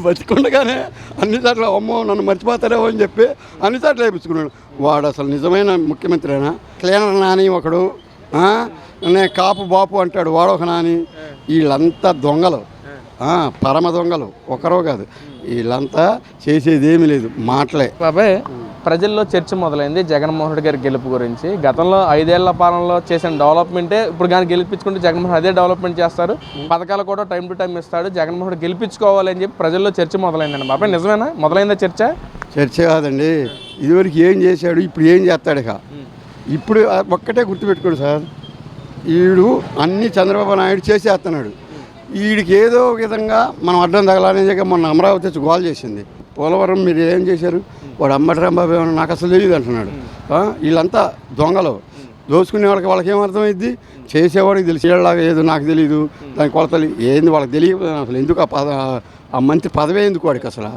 బతికుండగానే అన్ని చోట్ల అమ్మో నన్ను మర్చిపోతారేమో అని చెప్పి అన్ని చోట్ల వేయించుకున్నాడు. వాడు అసలు నిజమైన ముఖ్యమంత్రినా? క్లీనర్ నాని ఒకడు, నేను కాపు బాపు అంటాడు వాడొక నాని. వీళ్ళంతా దొంగలు, పరమ దొంగలు, ఒకరో కాదు. వీళ్ళంతా చేసేది ఏమీ లేదు, మాటలే. బాబాయ్, ప్రజల్లో చర్చ మొదలైంది జగన్మోహన్ రెడ్డి గారి గెలుపు గురించి. గతంలో 5 ఏళ్ల పాలనలో చేసిన డెవలప్మెంటే ఇప్పుడు కానీ గెలిపించుకుంటే జగన్మోహన్ అదే డెవలప్మెంట్ చేస్తారు, పథకాలు కూడా టైం టు టైం ఇస్తాడు, జగన్మోహన్ గెలిపించుకోవాలి అని చెప్పి ప్రజల్లో చర్చ మొదలైందండి. బాబాయ్ నిజమేనా? మొదలైందా చర్చ? చర్చ కాదండి, ఇదివరకు ఏం చేశాడు, ఇప్పుడు ఏం చేస్తాడు. ఇక ఇప్పుడు ఒక్కటే గుర్తుపెట్టుకోడు సార్, వీడు అన్నీ చంద్రబాబు నాయుడు చేసేస్తున్నాడు. వీడికి ఏదో విధంగా మనం అడ్డం తగలనేది మొన్న అమరావతి వచ్చి గోల్ చేసింది. పోలవరం మీరు ఏం చేశారు, వాడు అమ్మటి రాంబాబు ఏమన్నా నాకు అసలు తెలియదు అంటున్నాడు. వీళ్ళంతా దొంగలు, దోచుకునే వాళ్ళకి ఏమర్థమైద్ది, చేసేవాడికి తెలిసి వీళ్ళలాగా ఏదో నాకు తెలియదు, దాని కొలతలు ఏంది వాళ్ళకి తెలియదు. అసలు ఎందుకు ఆ మంత్రి పదవి ఎందుకు వాడికి, అసలు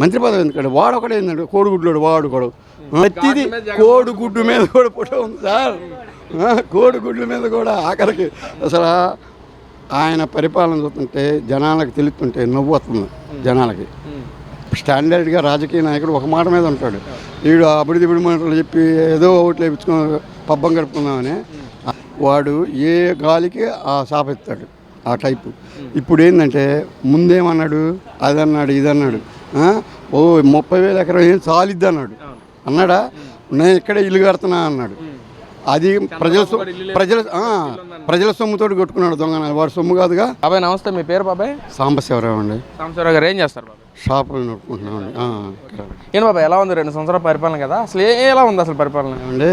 మంత్రి పదవి ఎందుకంటే వాడు ఒకటే ఏంటంటే కోడిగుడ్లోడు, వాడు కూడా ప్రతిది కోడిగుడ్డు మీద కూడా ఫోటో ఉంది సార్. కోడిగుడ్ల మీద కూడా ఆఖరికి అసలు ఆయన పరిపాలన చూస్తుంటే జనాలకు తెలుస్తుంటే నవ్వు వస్తుంది జనాలకి. స్టాండర్డ్గా రాజకీయ నాయకుడు ఒక మాట మీద ఉంటాడు, వీడు అబిడి దిబిడి మాటలు చెప్పి ఏదో ఓట్లు వేయించుకుని పబ్బం గడుపుకుందామని వాడు ఏ గాలికి ఆ సాపెత్తాడు, ఆ టైపు. ఇప్పుడు ఏంటంటే ముందేమన్నాడు, అదన్నాడు ఇదన్నాడు, 30,000 ఎకరం ఏం చాలిద్ది అన్నాడు. అన్నాడా? నేను ఇక్కడే ఇల్లు కడుతున్నా అన్నాడు. అది ప్రజల సొమ్ముతో కొట్టుకున్నాడు దొంగ. వాడు సొమ్ము కాదుగా. బాబాయ్ నమస్తే, మీ పేరు? బాబాయ్ సాంబశివరావు అండి. సాంబశివరావు గారు ఏం చేస్తారు బాబాయ్? షాపులు నడుపుకుంటున్నామండి. ఏంటి బాబాయ్ ఎలా ఉంది 2 సంవత్సరాల పరిపాలన కదా, అసలు ఎలా ఉంది అసలు పరిపాలన? అంటే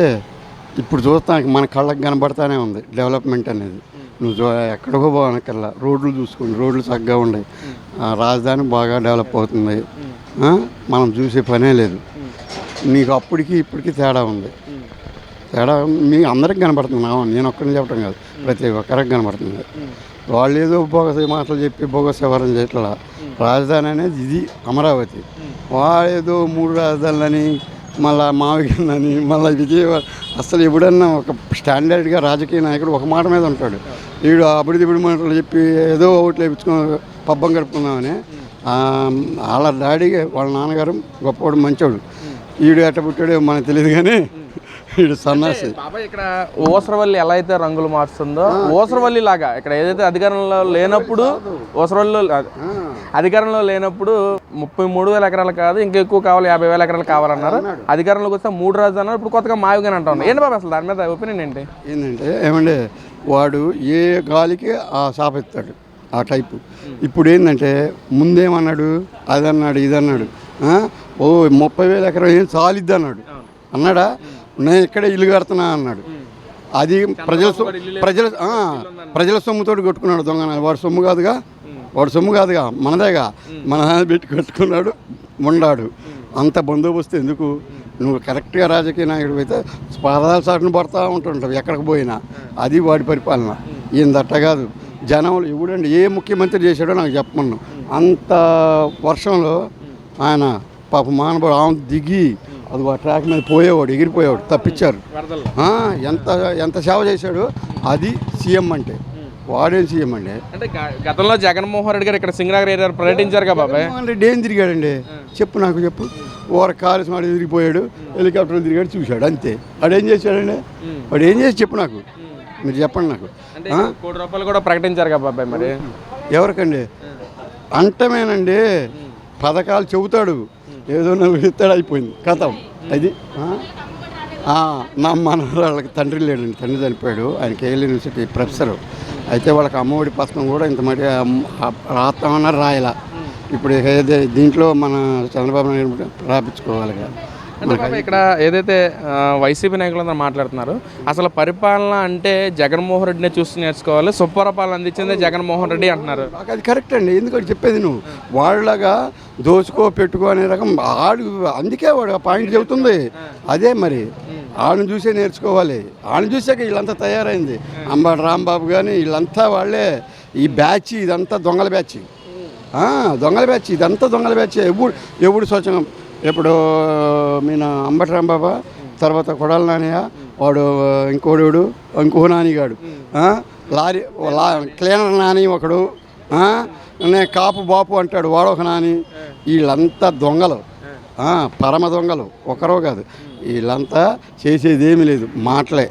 ఇప్పుడు చూస్తానికి మన కళ్ళకి కనబడతానే ఉంది డెవలప్మెంట్ అనేది. నువ్వు ఎక్కడికో పోవనకల్లా రోడ్లు చూసుకోండి, రోడ్లు చక్కగా ఉన్నాయి, రాజధాని బాగా డెవలప్ అవుతుంది. మనం చూసే పనే లేదు. నీకు అప్పటికి ఇప్పటికీ తేడా ఉంది. తేడా మీ అందరికి కనబడుతుంది. నేను ఒక్కరిని చెప్పడం కాదు, ప్రతి ఒక్కరికి కనబడుతుంది. వాళ్ళు ఏదో బోగస్ మాటలు చెప్పి బోగస్ వ్యవహారం చేయట్లా. రాజధాని అనేది ఇది అమరావతి. వాడేదో 3 రాజధానులని, మళ్ళీ మావిగందని, మళ్ళీ విజయవాడ. అసలు ఎప్పుడన్నా ఒక స్టాండర్డ్గా రాజకీయ నాయకుడు ఒక మాట మీద ఉంటాడు, వీడు అబిడి దిబిడి మాటలు చెప్పి ఏదో ఓట్లు వేయించుకుని పబ్బం గడుపుకుందామని. వాళ్ళ డాడీ వాళ్ళ నాన్నగారు గొప్పవాడు, మంచోడు. వీడు ఎట్ట పుట్టాడో మనకు తెలియదు కానీ వీడు సన్నాసి. బాబాయ్ ఇక్కడ ఓసరవల్లి ఎలా అయితే రంగులు మారుస్తుందో, ఓసరవల్లి లాగా ఇక్కడ ఏదైతే అధికారంలో లేనప్పుడు, ఓసరవల్లిలో అధికారంలో లేనప్పుడు 33,000 ఎకరాలు కాదు ఇంకా ఎక్కువ కావాలి, 50,000 ఎకరాలు కావాలన్నారు. అధికారంలోకి వస్తే 3 రాజధానులు, ఇప్పుడు కొత్తగా మావిగాని అంటా ఉన్నారు. ఏంటి బాబా అసలు దాని మీద ఒపీనియన్ ఏంటి? ఏంటంటే ఏమంటే వాడు ఏ గాలికి ఆ సాపెత్తాడు, ఆ టైపు. ఇప్పుడు ఏంటంటే ముందేమన్నాడు, అదన్నాడు ఇదన్నాడు, 30,000 ఎకరం ఏం చాలిద్ది అన్నాడు. అన్నాడా? నేను ఇక్కడే ఇల్లు కడుతున్నా అన్నాడు. అది ప్రజల సొమ్ముతో కొట్టుకున్నాడు దొంగ. వాడు సొమ్ము కాదుగా, వాడు సొమ్ము కాదుగా, మనదేగా. మన పెట్టి కట్టుకున్నాడు, ఉండాడు. అంత బందోబస్తు ఎందుకు? నువ్వు కరెక్ట్గా రాజకీయ నాయకుడు అయితే పదాల సాటును పడతా ఉంటుంటావు ఎక్కడికి పోయినా. అది వాడి పరిపాలన. ఈయన దట్ట కాదు. జనంలో ఎవడండి ఏ ముఖ్యమంత్రి చేశాడో నాకు చెప్పమన్నాను. అంత వర్షంలో ఆయన పాప మానవుడు ఆమె దిగి అది ఆ ట్రాక్ మీద పోయేవాడు, ఎగిరిపోయేవాడు, తప్పించారు. ఎంత సేవ చేశాడు. అది సీఎం అంటే. వాడేం సీఎం అండి. అంటే గతంలో జగన్మోహన్ రెడ్డి గారు ఇక్కడ సింగనగర్ ఏరియా పర్యటించారు కదా బాబాయ్. జగన్మోహన్ రెడ్డి ఏం తిరిగాడండి చెప్పు, నాకు చెప్పు. కాలేజ్ వాడు తిరిగిపోయాడు, హెలికాప్టర్లు తిరిగాడు, చూశాడు, అంతే. వాడు ఏం చేశాడండి? వాడు ఏం చేసి చెప్పు నాకు, మీరు చెప్పండి నాకు. ₹1,00,00,000 కూడా ప్రకటించారు కదా బాబాయ్. మరి ఎవరికండి? అంటమేనండి, పథకాలు చెబుతాడు, ఏదో నువ్వు ఇస్తాడు, అయిపోయింది కథం. అది నా మనవరాళ్ళకి తండ్రి లేడండి, తండ్రి చనిపోయాడు. ఆయన కేఎల్ యూనివర్సిటీ ప్రొఫెసరు. అయితే వాళ్ళకి అమ్మఒడి పథకం కూడా ఇంత మటుకు రాస్తామన్నారు, రాయలా. ఇప్పుడు దీంట్లో మన చంద్రబాబు నాయుడు రాపించుకోవాలిగా. ఇక్కడ ఏదైతే వైసీపీ నాయకులందరూ మాట్లాడుతున్నారు, అసలు పరిపాలన అంటే జగన్మోహన్ రెడ్డిని చూసి నేర్చుకోవాలి, సుపరిపాలన అందించిందే జగన్మోహన్ రెడ్డి అంటున్నారు. అది కరెక్ట్ అండి. ఎందుకంటే చెప్పేది నువ్వు వాళ్ళలాగా దోచుకో పెట్టుకో అనే రకం ఆడు, అందుకే వాడు పాయింట్ చెబుతుంది అదే. మరి ఆడిని చూసే నేర్చుకోవాలి. ఆడిని చూసాక వీళ్ళంతా తయారైంది. అంబటి రాంబాబు కానీ వీళ్ళంతా వాళ్ళే. ఈ బ్యాచ్ ఇదంతా దొంగల బ్యాచ్, ఇదంతా దొంగల బ్యాచ్. ఎప్పుడు స్వచ్ఛంగా ఇప్పుడు మీన అంబటి రాంబాబా, తర్వాత కొడాల నానయ్య, వాడు ఇంకో నానిగాడు, క్లీనర్ నాని ఒకడు, నేను కాపు బాపు అంటాడు వాడొక నాని. వీళ్ళంతా దొంగలు, పరమ దొంగలు, ఒకరో కాదు. వీళ్ళంతా చేసేది ఏమీ లేదు, మాటలే.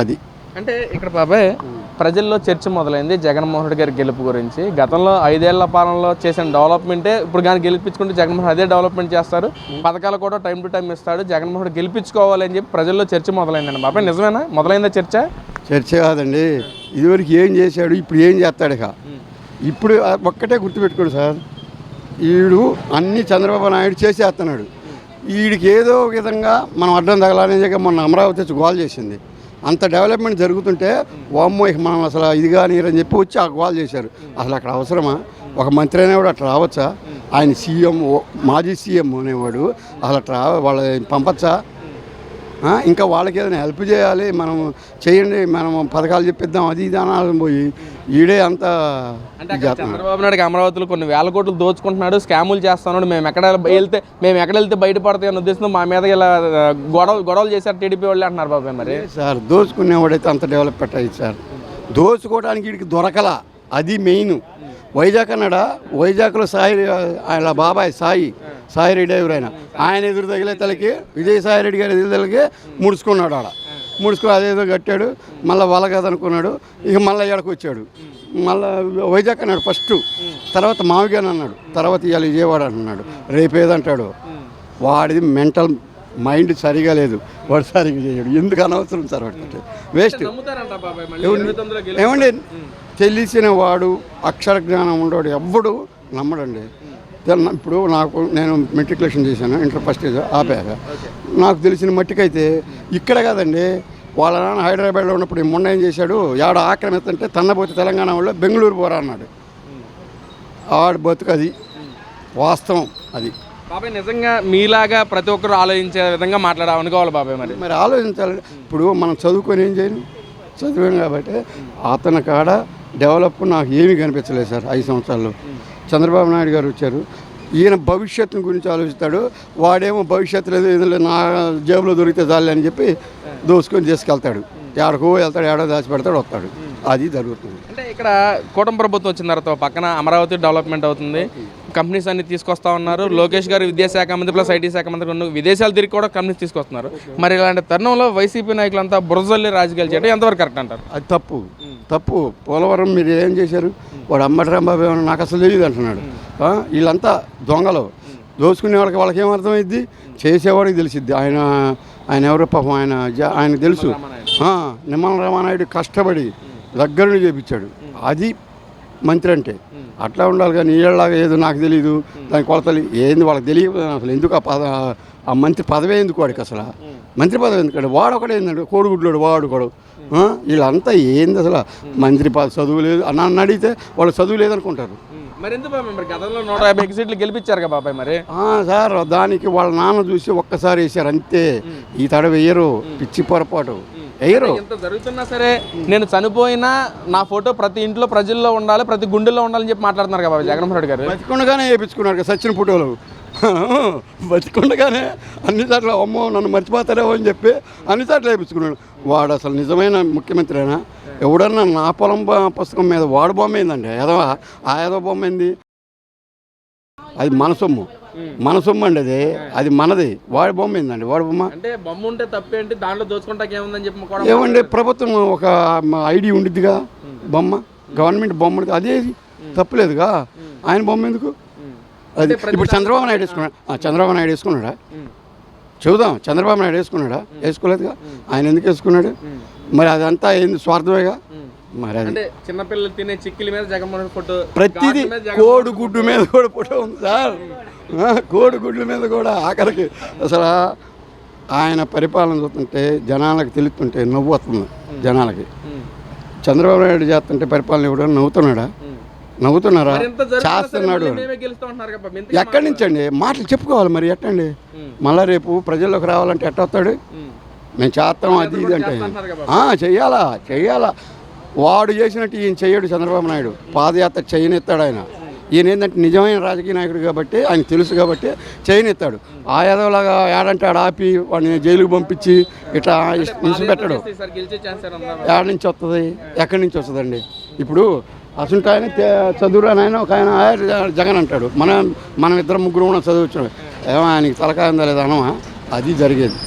అది అంటే ఇక్కడ బాబాయ్ ప్రజల్లో చర్చ మొదలైంది జగన్మోహన్ రెడ్డి గారి గెలుపు గురించి. గతంలో 5 ఏళ్ల పాలనలో చేసిన డెవలప్మెంటే ఇప్పుడు కానీ గెలిపించుకుంటే జగన్మోహన్ అదే డెవలప్మెంట్ చేస్తారు, పథకాలు కూడా టైం టు టైం ఇస్తాడు, జగన్మోహన్ రెడ్డి గెలిపించుకోవాలని చెప్పి ప్రజల్లో చర్చ మొదలైందండి. బాబాయ్ నిజమేనా? మొదలైందా చర్చ? చర్చ కాదండి. ఇదివరకు ఏం చేశాడు, ఇప్పుడు ఏం చేస్తాడు. ఇప్పుడు ఒక్కటే గుర్తుపెట్టుకోడు సార్, వీడు అన్ని చంద్రబాబు నాయుడు చేసేస్తున్నాడు. వీడికి ఏదో విధంగా మనం అడ్డం తగలనే మొన్న అమరావతి వచ్చి గోల్ చేసింది. అంత డెవలప్మెంట్ జరుగుతుంటే వామ్మో ఇక మనం అసలు ఇది కానీ అని చెప్పి వచ్చి ఆ గోల్ చేశారు. అసలు అక్కడ అవసరమా? ఒక మంత్రి అనేవాడు అట్లా రావచ్చా? ఆయన సీఎం, మాజీ సీఎం అనేవాడు అసలు అట్లా వాళ్ళని పంపచ్చా? ఇంకా వాళ్ళకి ఏదైనా హెల్ప్ చేయాలి, మనం చేయండి, మనం పథకాలు చెప్పిద్దాం, అది ఇది అనాలని పోయి ఈడే అంత. అంటే చంద్రబాబు నాయుడుకి అమరావతిలో కొన్ని వేల కోట్లు దోచుకుంటున్నాడు, స్కాములు చేస్తున్నాడు, మేము ఎక్కడ వెళ్తే బయటపడతాయి అన్న ఉద్దేశంతో మా మీద ఇలా గొడవలు చేశారు టీడీపీ వాళ్ళు అంటున్నారు బాబాయ్. మరి సార్ దోచుకునేవాడైతే అంత డెవలప్ పెట్టాయి సార్, దోచుకోవడానికి వీడికి దొరకలా, అది మెయిన్. వైజాగ్ అన్నాడా, వైజాగ్లో ఆయన బాబాయ్ సాయి రెడ్డి ఎవరైనా ఆయన ఎదురు తగిలే తలకి విజయసాయి రెడ్డి గారి ఎదురు తలకి ముడుచుకున్నాడు. ముడుచుకుని అదేదో కట్టాడు, మళ్ళీ వాళ్ళ కదనుకున్నాడు. ఇక మళ్ళీ ఎక్కడికి వచ్చాడు, మళ్ళీ వైజాగ్ అన్నాడు ఫస్ట్, తర్వాత మావిగాని అన్నాడు, తర్వాత ఇవాళ విజయవాడ అంటున్నాడు, రేపేదంటాడు. వాడిది మెంటల్ మైండ్ సరిగా లేదు, వాడు సరిగా చేయడు. ఎందుకు అనవసరం సార్ వాడికి, వేస్ట్. ఏమండి తెలిసిన వాడు అక్షర జ్ఞానం ఉండవాడు ఎవ్వడు నమ్మడండి. ఇప్పుడు నేను మెట్రికులేషన్ చేశాను, ఇంటర్ ఫస్ట్ ఇయర్ ఆపాక. నాకు తెలిసిన మట్టికైతే ఇక్కడ కాదండి, వాళ్ళ నాన్న హైదరాబాద్లో ఉన్నప్పుడు మొన్న ఏం చేశాడు, ఆడ ఆక్రమిస్తుంటే తన్నపోతే తెలంగాణ వాళ్ళు బెంగళూరు పోరా అన్నాడు. ఆడ బతుకు అది వాస్తవం. అది బాబాయ్ నిజంగా మీలాగా ప్రతి ఒక్కరు ఆలోచించే విధంగా మాట్లాడాలనుకోవాలి బాబాయ్. మరి ఆలోచించాలి. ఇప్పుడు మనం చదువుకొని ఏం చేయను, చదివాను కాబట్టి అతని కాడ డెవలప్ నాకు ఏమీ కనిపించలేదు సార్ 5 సంవత్సరాల్లో. చంద్రబాబు నాయుడు గారు వచ్చారు, ఈయన భవిష్యత్తు గురించి ఆలోచిస్తాడు, వాడేమో భవిష్యత్తు లేదు ఏదో నా జేబులో దొరికితే చాలే అని చెప్పి దోసుకొని తీసుకెళ్తాడు, ఎక్కడికో వెళ్తాడు, ఏడో దాచి పెడతాడు, వస్తాడు. అది జరుగుతుంది. అంటే ఇక్కడ కూటమి ప్రభుత్వం వచ్చిన తర్వాత పక్కన అమరావతి డెవలప్మెంట్ అవుతుంది, కంపెనీస్ అన్ని తీసుకొస్తా ఉన్నారు. లోకేష్ గారు విద్యాశాఖ మంత్రి ప్లస్ ఐటీ శాఖ మంత్రి ఉన్న విదేశాలు తిరిగి కూడా కంపెనీస్ తీసుకొస్తున్నారు. మరి ఇలాంటి తరుణంలో వైసీపీ నాయకులంతా బురజల్లి రాజకీయాలు చేయడం ఎంతవరకు కరెక్ట్ అంటారు? అది తప్పు. పోలవరం మీరు ఏం చేశారు, వాడు అమ్మటి రాంబాబు ఏమన్నా నాకు అసలు తెలియదు అంటున్నాడు. వీళ్ళంతా దొంగలు, దోచుకునే వాళ్ళకి ఏమర్థమైద్ది, చేసేవాడికి తెలిసిద్ది. ఆయన ఎవరో పాపం ఆయనకు తెలుసు. నిమ్మల రామానాయుడు కష్టపడి దగ్గరుండి చేపించాడు, అది మంత్రి అంటే. అట్లా ఉండాలి కానీ వీళ్ళలాగా ఏదో నాకు తెలియదు, దాని కొలతలు ఏంది వాళ్ళకి తెలియదు. అసలు ఎందుకు ఆ మంత్రి పదవే ఎందుకు వాడికి, అసలు మంత్రి పదవి ఎందుకంటే వాడు ఒకడే ఏంటంటే కోడిగుడ్లోడు వాడు కూడా. వీళ్ళంతా ఏంది అసలు, మంత్రి చదువు లేదు నన్ను అడిగితే వాళ్ళు చదువు లేదనుకుంటారు. మరి ఎందుకు గతంలో 150 సీట్లు గెలిపించారు కదా బాబాయ్. మరి సార్ దానికి వాళ్ళ నాన్న చూసి ఒక్కసారి వేసారు అంతే, ఈ తడ వేయరు, పిచ్చి పొరపాటు వేయరు. ఎంత జరుగుతున్నా సరే నేను చనిపోయినా నా ఫోటో ప్రతి ఇంట్లో ప్రజల్లో ఉండాలి, ప్రతి గుండెల్లో ఉండాలని చెప్పి మాట్లాడుతున్నారు కదా జగన్మోహన్ రెడ్డి గారు. బతికుండగానే వేయించుకున్నారు కదా సచిన ఫోటోలు, బతికుండగానే అన్ని చోట్ల అమ్మో నన్ను మర్చిపోతారేమో అని చెప్పి అన్ని చోట్ల వేయించుకున్నాడు. వాడు అసలు నిజమైన ముఖ్యమంత్రినా? ఎవడన్నా నా పొలం పుస్తకం మీద వాడు బొమ్మ ఏందండి, ఏదో బొమ్మ ఏంది, అది మన సొమ్ము అండి, అది మనది. వాడి బొమ్మ ఏందండి, వాడి బొమ్మ అంటే బొమ్మ ఉంటే తప్పేంటి, దాంట్లో దోచుకుంటాకి ఏముందని చెప్పి ఏమండి, ప్రభుత్వం ఒక ఐడి ఉండిద్దిగా, బొమ్మ గవర్నమెంట్ బొమ్మ, అదేది తప్పులేదుగా. ఆయన బొమ్మ ఎందుకు? అది ఇప్పుడు చంద్రబాబు నాయుడు వేసుకున్నాడా చూద్దాం, చంద్రబాబు నాయుడు వేసుకోలేదుగా, ఆయన ఎందుకు వేసుకున్నాడు? మరి అదంతా ఏంది, స్వార్థమేగా. మరి అది చిన్నపిల్లలు తినే చిక్కిల మీద జగన్మోహన్ ఫోటో, ప్రతిదీ కోడిగుడ్డు మీద కూడా ఫోటో ఉంది సార్, కోడిగుడ్ల మీద కూడా. ఆఖరికి అసలు ఆయన పరిపాలన చూస్తుంటే జనాలకు తెలుస్తుంటే నవ్వు వస్తుంది జనాలకి. చంద్రబాబు నాయుడు చేస్తుంటే పరిపాలన ఇవ్వడం నవ్వుతున్నారా? చేస్తున్నాడు. ఎక్కడి నుంచి అండి మాటలు చెప్పుకోవాలి, మరి ఎట్టండి మళ్ళా రేపు ప్రజల్లోకి రావాలంటే ఎట్ట వస్తాడు? మేము చేస్తాం అది ఇది అంటే చెయ్యాలా. వాడు చేసినట్టు ఈయన చెయ్యడు చంద్రబాబు నాయుడు, పాదయాత్ర చేయనెత్తాడు ఆయన. ఈయన ఏంటంటే నిజమైన రాజకీయ నాయకుడు కాబట్టి ఆయన తెలుసు కాబట్టి చేయనెత్తాడు. ఆ ఏదోలాగా ఏడంటే ఆడ ఆపి వాడిని జైలుకు పంపించి ఇట్లా ఇన్సి పెట్టడు. ఏడ నుంచి వస్తుంది, ఎక్కడి నుంచి వస్తుందండి? ఇప్పుడు అసలు ఆయన చదువురాని ఆయన ఒక ఆయన జగన్ అంటాడు. మనం ఇద్దరు ముగ్గురు కూడా చదువుచ్చాడు. ఏమో ఆయనకి తలకాయ ఉందా లేదా అనమా, అది జరిగేది.